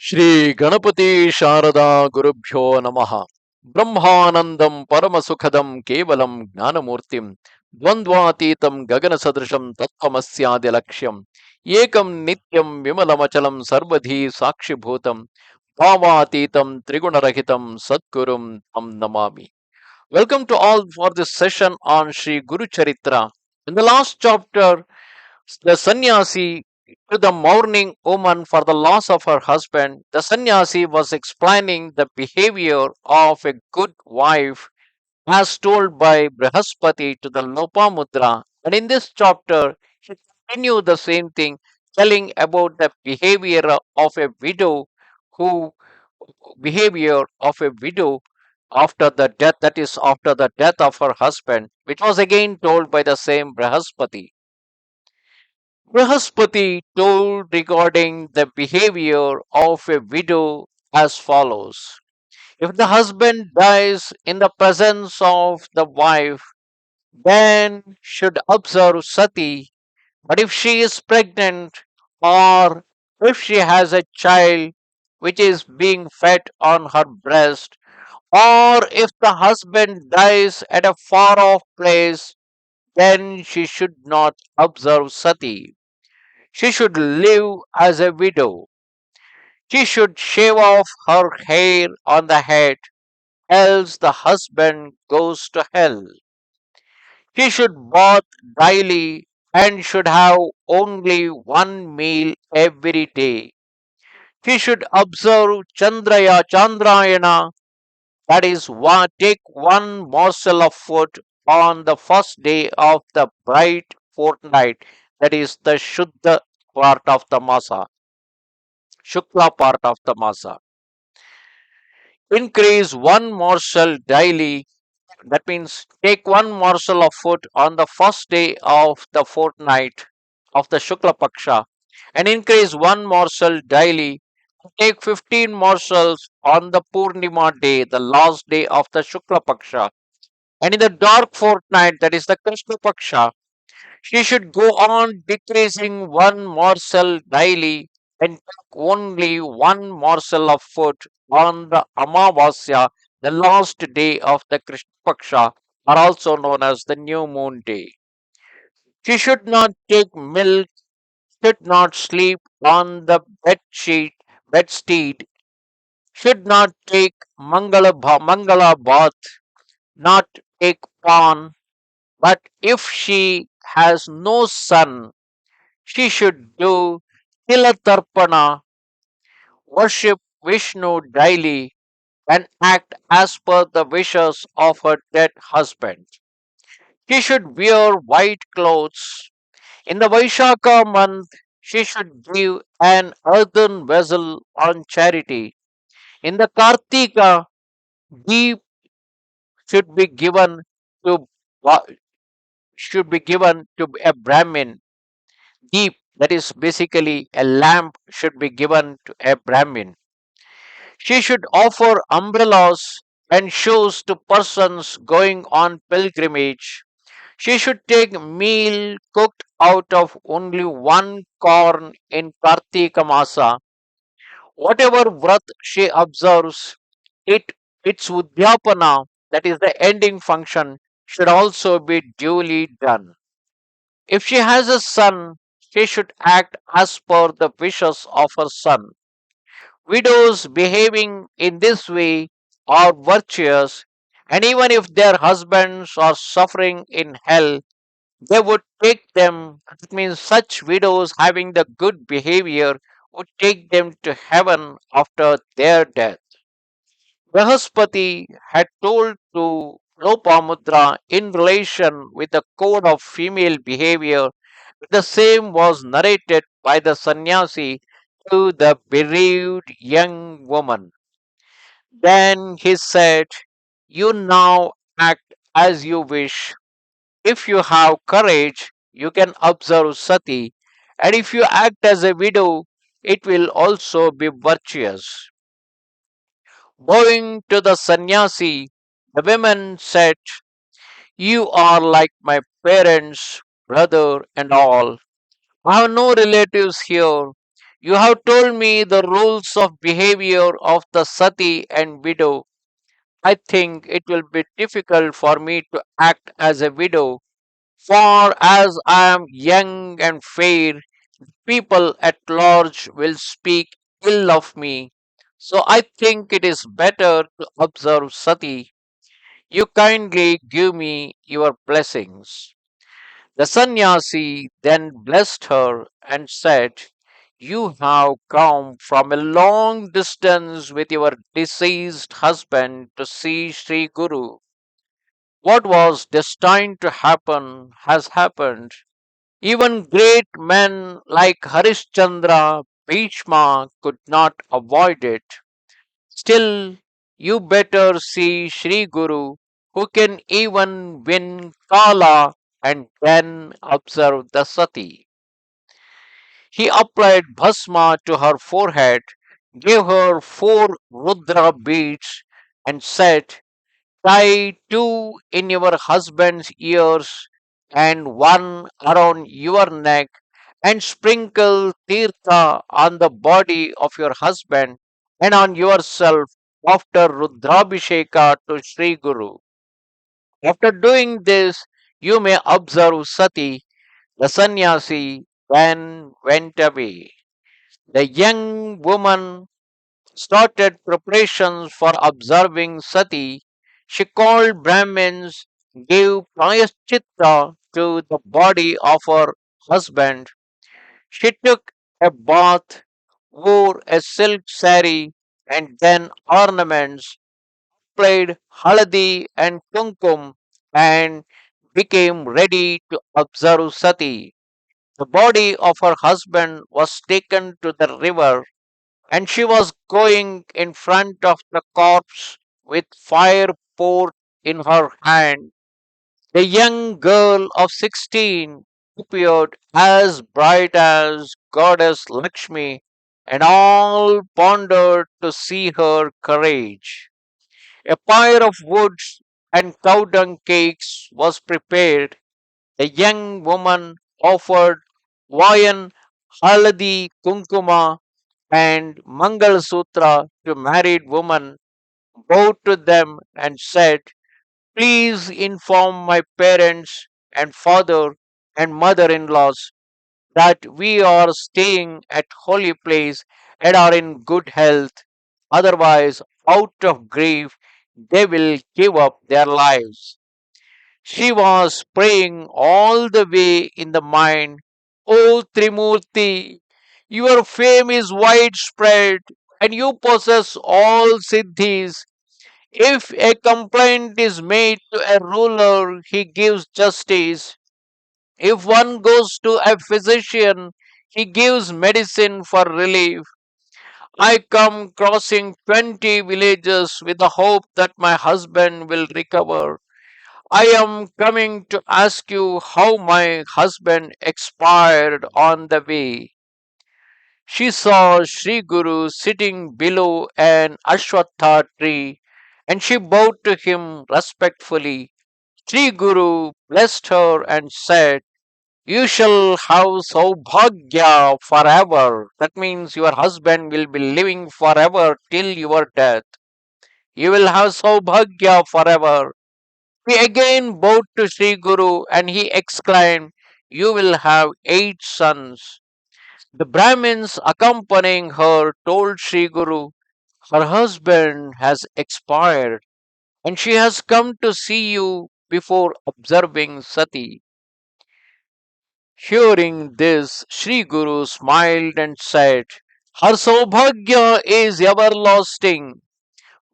Shri Ganapati Sharada Gurubhyo Namaha Brahmanandam Paramasukadam Kevalam Gnanamurtim Dvandvatitam Gaganasadrisham Tattvamasya Laksham Ekam Nityam Vimalamachalam Sarvadhi Sakshibhutam Bhavatitam Trigunarahitam Sadgurum Tam Namami. Welcome to all for this session on Sree Guru Charitra. In the last chapter, the sannyasi to the mourning woman for the loss of her husband, the sannyasi was explaining the behavior of a good wife as told by Brihaspathi to the Lopamudra. And in this chapter, he continued the same thing, telling about the who behavior of a widow after the death, that is, after the death of her husband, which was again told by the same Brihaspathi. Brihaspathi told regarding the behavior of a widow as follows. If the husband dies in the presence of the wife, then should observe sati. But if she is pregnant or if she has a child which is being fed on her breast, or if the husband dies at a far off place, then she should not observe sati. She should live as a widow. She should shave off her hair on the head, else the husband goes to hell. She should bath daily and should have only one meal every day. She should observe Chandrayana, that is, take one morsel of food on the first day of the bright fortnight, that is the Shuddha part of the Masa, Shukla part of the Masa. Increase one morsel daily, that means take one morsel of food on the first day of the fortnight of the Shukla Paksha, and increase one morsel daily. Take 15 morsels on the Purnima day, the last day of the Shukla Paksha. And in the dark fortnight, that is the Krishna Paksha, she should go on decreasing one morsel daily and take only one morsel of food on the Amavasya, the last day of the Krishna Paksha, or also known as the new moon day. She should not take milk, should not sleep on the bedstead, should not take Mangala bath, not take pan, but if she has no son, she should do Tilatarpana, worship Vishnu daily, and act as per the wishes of her dead husband. She should wear white clothes. In the Vaishaka month, she should give an earthen vessel on charity. In the Kartika, deep should be given to a Brahmin. Deep, that is basically a lamp, should be given to a Brahmin. She should offer umbrellas and shoes to persons going on pilgrimage. She should take meal cooked out of only one corn in Kartika Masa. Whatever vrat she observes, its Udyapana, that is the ending function, should also be duly done. If she has a son, she should act as per the wishes of her son. Widows behaving in this way are virtuous, and even if their husbands are suffering in hell, they would take them. It means such widows having the good behavior would take them to heaven after their death. Brihaspathi had told to Lopamudra in relation with the code of female behavior. The same was narrated by the sannyasi to the bereaved young woman. Then he said, "You now act as you wish. If you have courage, you can observe sati, and if you act as a widow, it will also be virtuous." Bowing to the sannyasi, the women said, "You are like my parents, brother, and all. I have no relatives here. You have told me the rules of behavior of the sati and widow. I think it will be difficult for me to act as a widow, for as I am young and fair, people at large will speak ill of me. So I think it is better to observe sati. You kindly give me your blessings. The sannyasi then blessed her and said, You have come from a long distance with your deceased husband to see Sri Guru. What was destined to happen has happened. Even great men like Harishchandra, Bhishma could not avoid it. Still, you better see Sri Guru, who can even win Kala and then observe the sati. He applied bhasma to her forehead, gave her 4 Rudra beads, and said, Tie 2 in your husband's ears and 1 around your neck, and sprinkle tirtha on the body of your husband and on yourself after Rudrabhisheka to Sri Guru. After doing this, you may observe Sati. The sannyasi then went away. The young woman started preparations for observing Sati. She called Brahmins, gave prayaschitta to the body of her husband. She took a bath, wore a silk sari, and then ornaments, played haladi and kumkum, and became ready to observe Sati. The body of her husband was taken to the river, and she was going in front of the corpse with fire poured in her hand. The young girl of 16 appeared as bright as goddess Laxmi, and all pondered to see her courage. A pyre of woods and cow dung cakes was prepared. The young woman offered Vayan Haladi Kunkuma and Mangal Sutra to married women, bowed to them and said, Please inform my parents and father and mother in laws that we are staying at holy place and are in good health. Otherwise, out of grief, they will give up their lives. She was praying all the way in the mind, O Trimurti, your fame is widespread and you possess all siddhis. If a complaint is made to a ruler, he gives justice. If one goes to a physician, he gives medicine for relief. I come crossing 20 villages with the hope that my husband will recover. I am coming to ask you how my husband expired on the way. She saw Sri Guru sitting below an Ashwatha tree and she bowed to him respectfully. Sri Guru blessed her and said, You shall have Saubhagya forever. That means your husband will be living forever till your death. You will have Saubhagya forever. He again bowed to Sri Guru and he exclaimed, You will have 8 sons. The Brahmins accompanying her told Sri Guru, Her husband has expired and she has come to see you before observing Sati. Hearing this, Sri Guru smiled and said, Her Saubhagya is everlasting.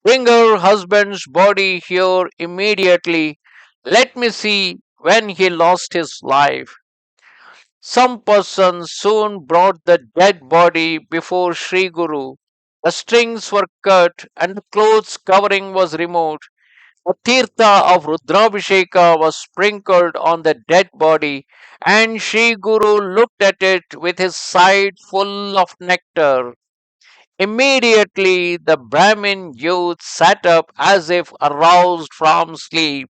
Bring her husband's body here immediately. Let me see when he lost his life. Some person soon brought the dead body before Sri Guru. The strings were cut and the clothes covering was removed. The tirtha of Rudrabhisheka was sprinkled on the dead body, and Sri Guru looked at it with his side full of nectar. Immediately the Brahmin youth sat up as if aroused from sleep.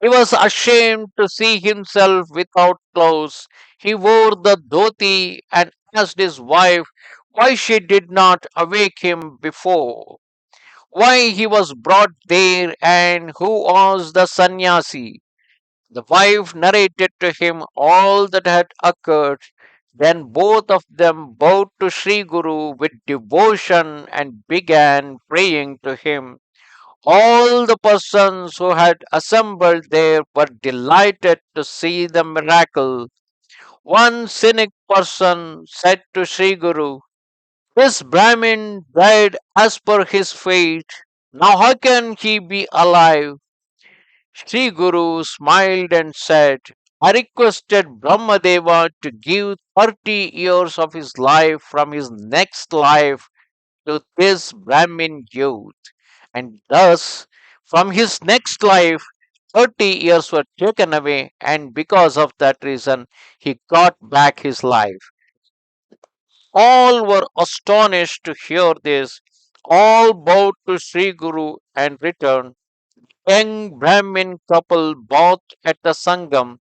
He was ashamed to see himself without clothes. He wore the dhoti and asked his wife, why she did not awake him before, why he was brought there, and who was the sannyasi. The wife narrated to him all that had occurred. Then both of them bowed to Sri Guru with devotion and began praying to him. All the persons who had assembled there were delighted to see the miracle. One cynic person said to Sri Guru, "This Brahmin died as per his fate. Now how can he be alive?" Sri Guru smiled and said, "I requested Brahmadeva to give 30 years of his life from his next life to this Brahmin youth, and thus from his next life 30 years were taken away, and because of that reason he got back his life." All were astonished to hear this. All bowed to Sri Guru and returned. Young Brahmin couple both at the Sangam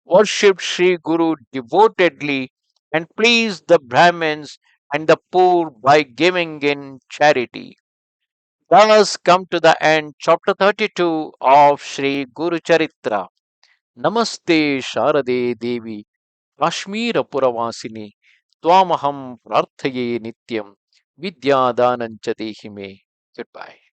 worshipped Sri Guru devotedly and pleased the Brahmins and the poor by giving in charity. Thus come to the end chapter 32 of Sri Guru Charitra. Namaste Sharade Devi Kashmira Puravasini Twamaham Prarthaye Nityam Vidya Danancha Dehime. Goodbye.